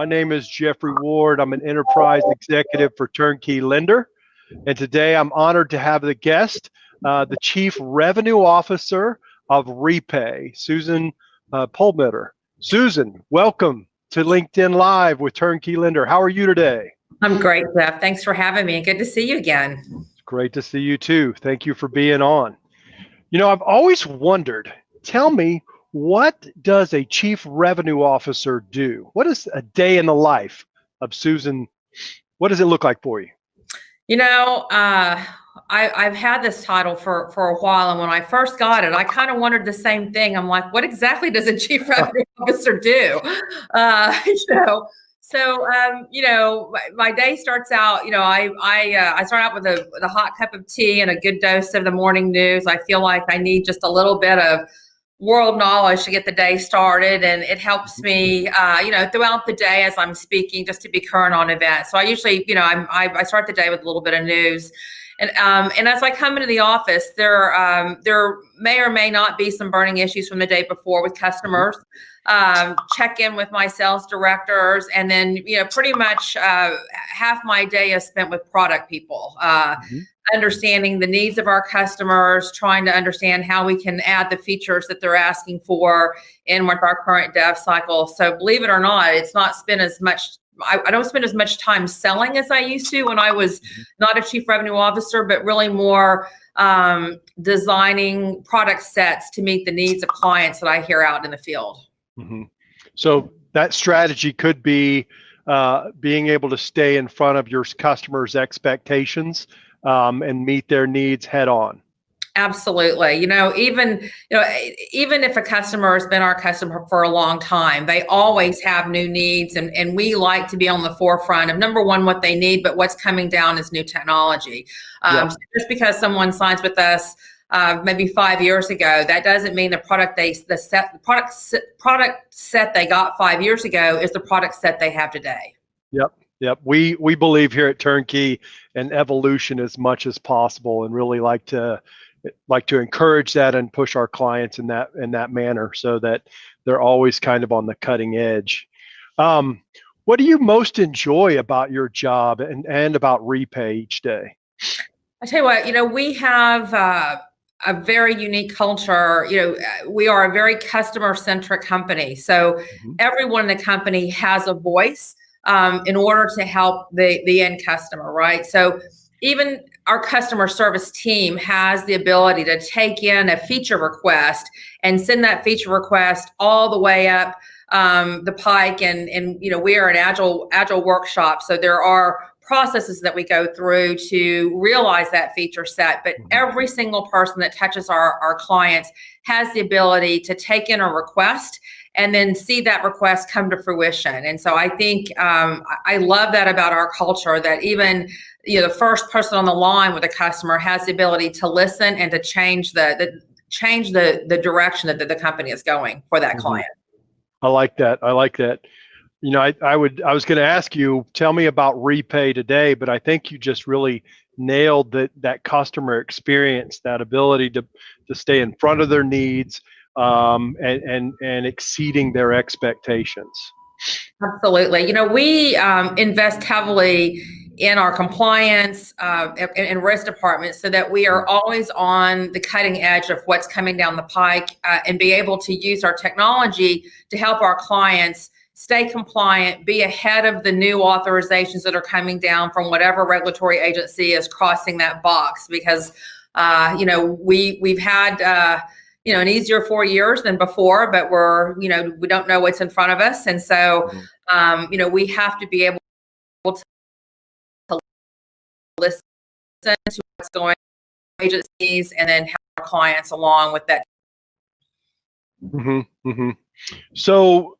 My name is Jeffrey Ward. I'm an enterprise executive for Turnkey Lender. And today I'm honored to have the guest, the Chief Revenue Officer of Repay, Susan Pulmitter. Susan, welcome to LinkedIn Live with Turnkey Lender. How are you today? I'm great, Jeff. Thanks for having me. Good to see you again. It's great to see you too. Thank you for being on. You know, I've always wondered, tell me, what does a Chief Revenue Officer do? What is a day in the life of Susan? What does it look like for you? You know, I've had this title for a while, and when I first got it, I kind of wondered the same thing. I'm like, what exactly does a Chief Revenue Officer do? My day starts out, I start out with a hot cup of tea and a good dose of the morning news. I feel like I need just a little bit of world knowledge to get the day started, and it helps me, throughout the day as I'm speaking, just to be current on events. So I usually, I start the day with a little bit of news, and as I come into the office, there may or may not be some burning issues from the day before with customers. Check in with my sales directors, and then pretty much half my day is spent with product people. Understanding the needs of our customers, trying to understand how we can add the features that they're asking for in with our current dev cycle. So believe it or not, it's not spent as much. I don't spend as much time selling as I used to when I was not a Chief Revenue Officer, but really more designing product sets to meet the needs of clients that I hear out in the field. So that strategy could be being able to stay in front of your customers' expectations and meet their needs head on. Absolutely. Even if a customer has been our customer for a long time, they always have new needs, and we like to be on the forefront of, number one, what they need, but what's coming down is new technology. So just because someone signs with us maybe 5 years ago, that doesn't mean the product set they got 5 years ago is the product set they have today. Yep. We believe here at Turnkey in evolution as much as possible, and really like to encourage that and push our clients in that manner, so that they're always kind of on the cutting edge. What do you most enjoy about your job and about Repay each day? I tell you what, we have a very unique culture. We are a very customer-centric company. So everyone in the company has a voice in order to help the end customer, right? So even our customer service team has the ability to take in a feature request and send that feature request all the way up the pike. And we are an agile workshop, so there are processes that we go through to realize that feature set. But every single person that touches our clients has the ability to take in a request and then see that request come to fruition. And so I think I love that about our culture, that even the first person on the line with a customer has the ability to listen and to change the direction that the company is going for that client. I like that. I was going to ask you, tell me about Repay today, but I think you just really nailed that customer experience, that ability to stay in front of their needs, and exceeding their expectations. Absolutely. We invest heavily in our compliance and risk department, so that we are always on the cutting edge of what's coming down the pike, and be able to use our technology to help our clients stay compliant, be ahead of the new authorizations that are coming down from whatever regulatory agency is crossing that box. Because we've had an easier 4 years than before, but we don't know what's in front of us. And so, we have to be able to listen to what's going on in agencies, and then help our clients along with that. So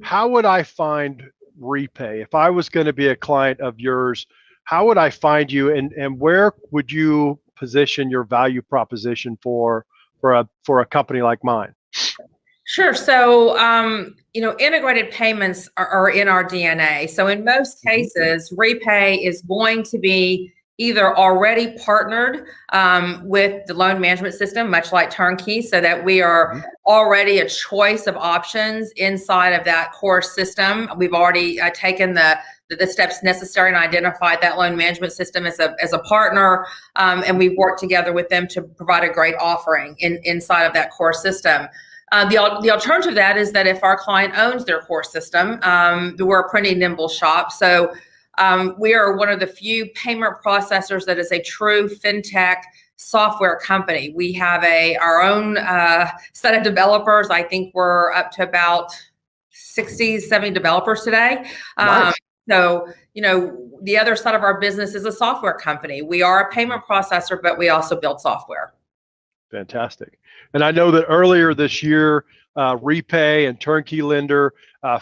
how would I find Repay? If I was going to be a client of yours, how would I find you, and where would you position your value proposition for a company like mine? Sure. So, integrated payments are in our DNA. So in most cases, Repay is going to be either already partnered with the loan management system, much like Turnkey, so that we are already a choice of options inside of that core system. We've already taken the steps necessary and identified that loan management system as a partner, and we've worked together with them to provide a great offering inside of that core system. The alternative to that is that if our client owns their core system, we're a pretty nimble shop. So we are one of the few payment processors that is a true fintech software company. We have our own set of developers. I think we're up to about 60, 70 developers today. Nice. So, the other side of our business is a software company. We are a payment processor, but we also build software. Fantastic. And I know that earlier this year, Repay and Turnkey Lender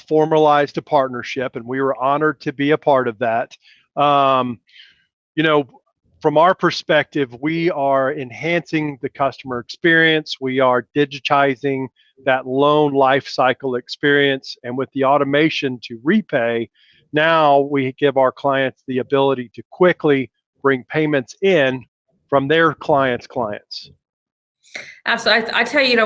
formalized a partnership, and we were honored to be a part of that. From our perspective, we are enhancing the customer experience. We are digitizing that loan life cycle experience. And with the automation to Repay, now we give our clients the ability to quickly bring payments in from their clients' clients. Absolutely. I tell you,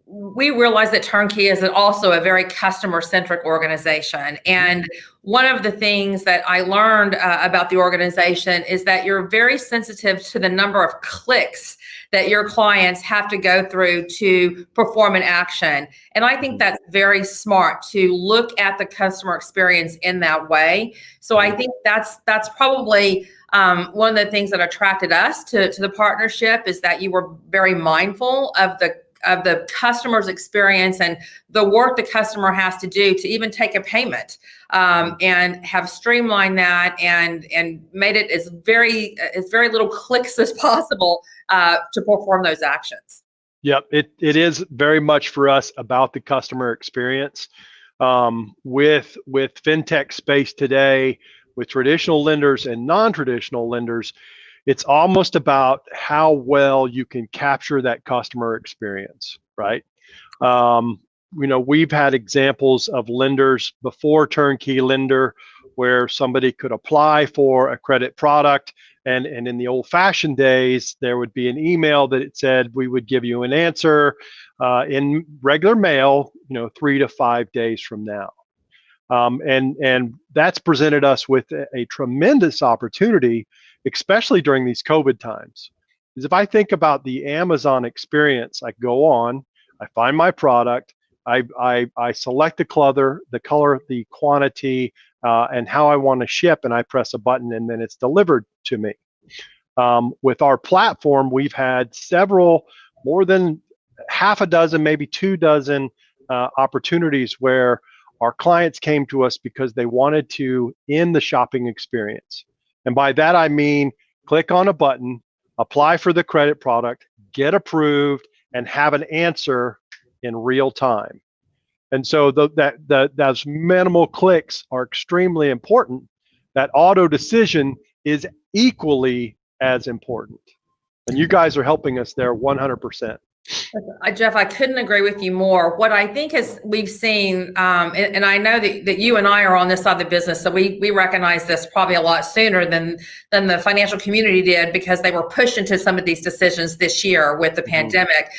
we realize that Turnkey is also a very customer-centric organization. And one of the things that I learned about the organization is that you're very sensitive to the number of clicks that your clients have to go through to perform an action. And I think that's very smart to look at the customer experience in that way. So I think that's probably one of the things that attracted us to the partnership, is that you were very mindful of the customer's experience and the work the customer has to do to even take a payment, and have streamlined that and made it as very little clicks as possible to perform those actions. Yep, it is very much for us about the customer experience. With fintech space today, with traditional lenders and non-traditional lenders, it's almost about how well you can capture that customer experience, right? We've had examples of lenders before Turnkey Lender where somebody could apply for a credit product, and in the old-fashioned days, there would be an email that it said we would give you an answer in regular mail, 3 to 5 days from now. And that's presented us with a tremendous opportunity, especially during these COVID times. Because if I think about the Amazon experience, I go on, I find my product, I select the color, the quantity, and how I want to ship, and I press a button, and then it's delivered to me. With our platform, we've had more than half a dozen, maybe 24 opportunities where our clients came to us because they wanted to end the shopping experience. And by that, I mean, click on a button, apply for the credit product, get approved, and have an answer in real time. And so those minimal clicks are extremely important. That auto decision is equally as important. And you guys are helping us there 100%. Jeff, I couldn't agree with you more. What I think is we've seen, and I know that you and I are on this side of the business, so we recognize this probably a lot sooner than the financial community did, because they were pushed into some of these decisions this year with the pandemic.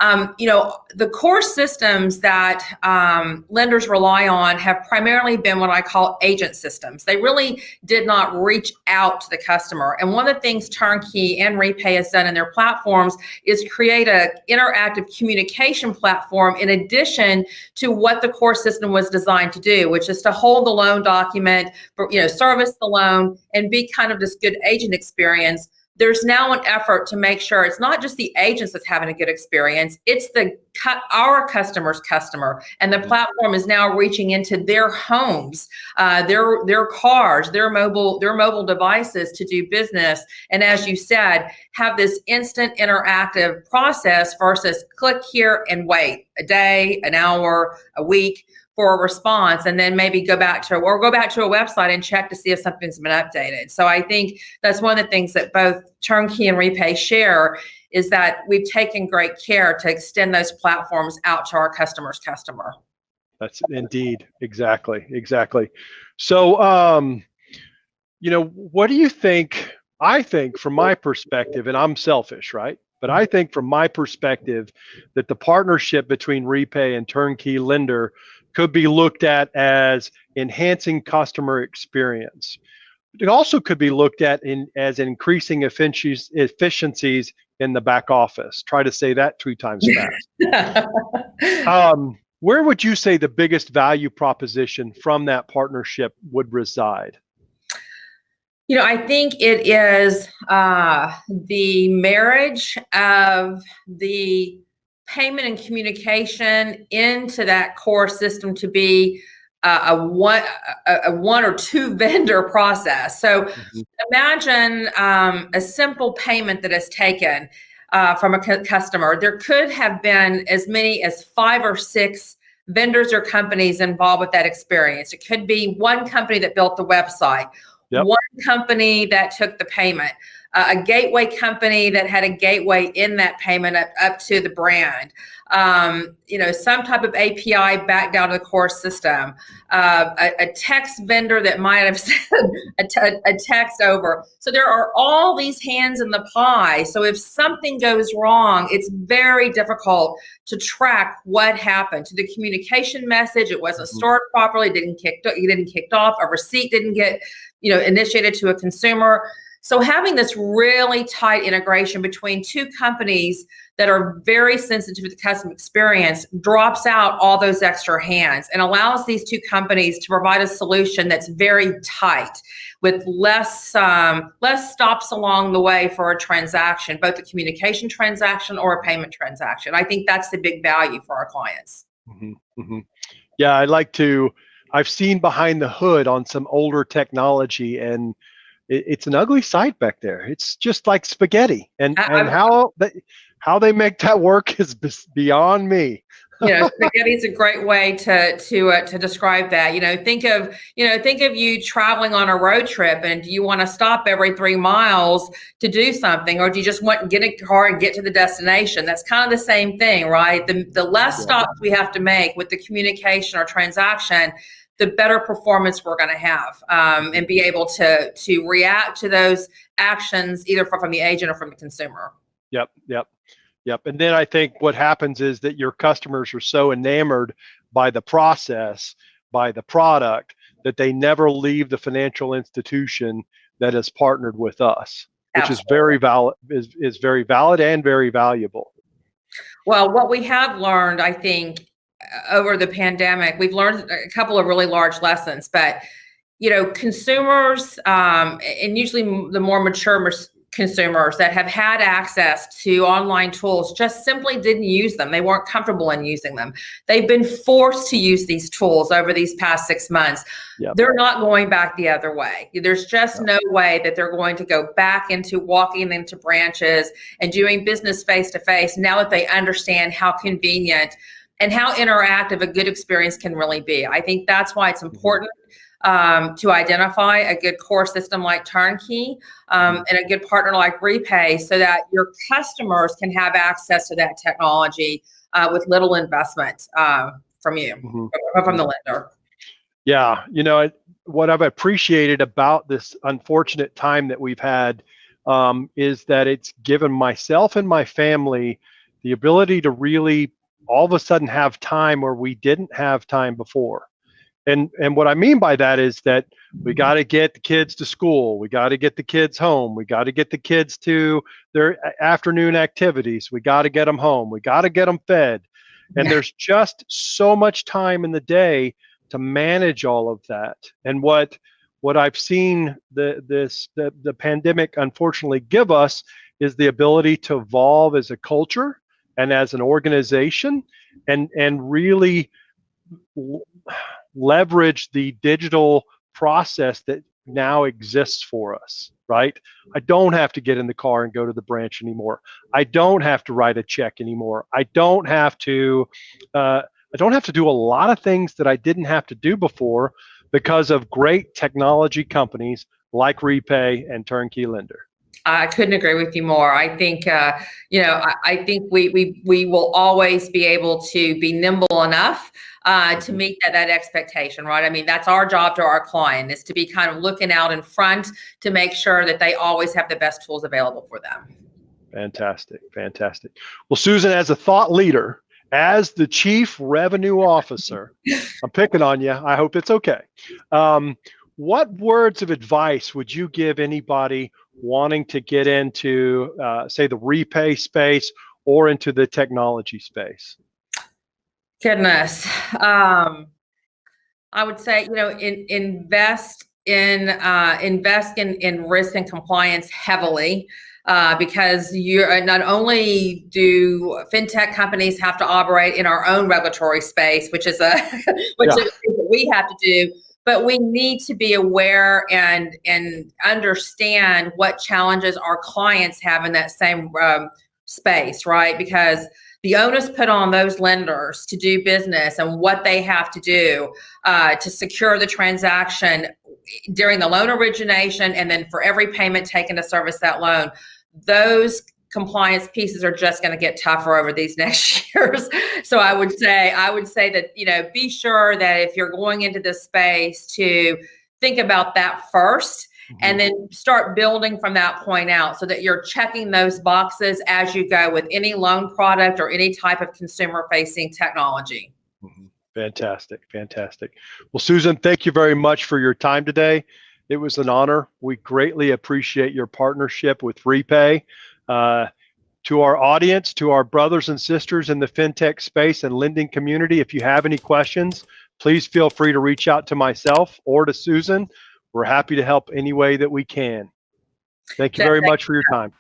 The core systems that lenders rely on have primarily been what I call agent systems. They really did not reach out to the customer. And one of the things Turnkey and Repay has done in their platforms is create an interactive communication platform in addition to what the core system was designed to do, which is to hold the loan document, service the loan, and be kind of this good agent experience. There's now an effort to make sure it's not just the agents that's having a good experience, it's our customer's customer. And the platform is now reaching into their homes, their cars, their mobile devices to do business. And as you said, have this instant interactive process versus click here and wait a day, an hour, a week for a response, and then maybe go back to a website and check to see if something's been updated. So I think that's one of the things that both Turnkey and Repay share, is that we've taken great care to extend those platforms out to our customer's customer. That's indeed exactly. So What do you think? I think from my perspective, and I'm selfish, right? But I think from my perspective that the partnership between Repay and Turnkey Lender could be looked at as enhancing customer experience. It also could be looked at as increasing efficiencies in the back office. Try to say that 3 times fast. Where would you say the biggest value proposition from that partnership would reside? I think it is the marriage of the payment and communication into that core system to be a one or two vendor process. So imagine a simple payment that is taken from a customer. There could have been as many as 5 or 6 vendors or companies involved with that experience. It could be one company that built the website, one company that took the payment, a gateway company that had a gateway in that payment up to the brand, some type of API back down to the core system, a text vendor that might have sent a text over. So there are all these hands in the pie. So if something goes wrong, it's very difficult to track what happened to the communication message. It wasn't stored properly, you didn't kicked off, a receipt didn't get initiated to a consumer. So having this really tight integration between two companies that are very sensitive to the customer experience drops out all those extra hands and allows these two companies to provide a solution that's very tight with less stops along the way for a transaction, both a communication transaction or a payment transaction. I think that's the big value for our clients. Yeah, I've seen behind the hood on some older technology, and it's an ugly sight back there. It's just like spaghetti, and how they make that work is beyond me. Spaghetti is a great way to describe that. Think of you traveling on a road trip, and do you want to stop every 3 miles to do something, or do you just want to get in a car and get to the destination? That's kind of the same thing, right? The less stops we have to make with the communication or transaction, the better performance we're going to have, and be able to react to those actions either from the agent or from the consumer. Yep. And then I think what happens is that your customers are so enamored by the process, by the product, that they never leave the financial institution that has partnered with us, which is very valid, is very valid and very valuable. Well, what we have learned, I think, over the pandemic, we've learned a couple of really large lessons, but consumers, and usually the more mature consumers that have had access to online tools just simply didn't use them. They weren't comfortable in using them. They've been forced to use these tools over these past 6 months. They're not going back the other way. There's just no way that they're going to go back into walking into branches and doing business face to face now that they understand how convenient and how interactive a good experience can really be. I think that's why it's important to identify a good core system like Turnkey and a good partner like Repay, so that your customers can have access to that technology with little investment from you, from the lender. Yeah, what I've appreciated about this unfortunate time that we've had is that it's given myself and my family the ability to really all of a sudden have time where we didn't have time before. And what I mean by that is that we got to get the kids to school. We got to get the kids home. We got to get the kids to their afternoon activities. We got to get them home. We got to get them fed. And there's just so much time in the day to manage all of that. And what I've seen the pandemic unfortunately give us is the ability to evolve as a culture and as an organization, and really leverage the digital process that now exists for us, right? I don't have to get in the car and go to the branch anymore. I don't have to write a check anymore. I don't have to do a lot of things that I didn't have to do before because of great technology companies like Repay and Turnkey Lender. I couldn't agree with you more. I think, I think we will always be able to be nimble enough to meet that expectation, right? I mean, that's our job to our client, is to be kind of looking out in front to make sure that they always have the best tools available for them. Fantastic. Fantastic. Well, Susan, as a thought leader, as the Chief Revenue Officer, I'm picking on you. I hope it's okay. What words of advice would you give anybody wanting to get into, say, the repay space or into the technology space? Goodness. I would say, invest in risk and compliance heavily. Because you're not only do fintech companies have to operate in our own regulatory space, which is what we have to do, but we need to be aware and understand what challenges our clients have in that same space, right? Because the onus put on those lenders to do business and what they have to do to secure the transaction during the loan origination, and then for every payment taken to service that loan, those compliance pieces are just going to get tougher over these next years. So I would say that, be sure that if you're going into this space, to think about that first, and then start building from that point out, so that you're checking those boxes as you go with any loan product or any type of consumer facing technology. Fantastic. Fantastic. Well, Susan, thank you very much for your time today. It was an honor. We greatly appreciate your partnership with Repay. To our audience, to our brothers and sisters in the fintech space and lending community, if you have any questions, please feel free to reach out to myself or to Susan. We're happy to help any way that we can. Thank you very much for your time.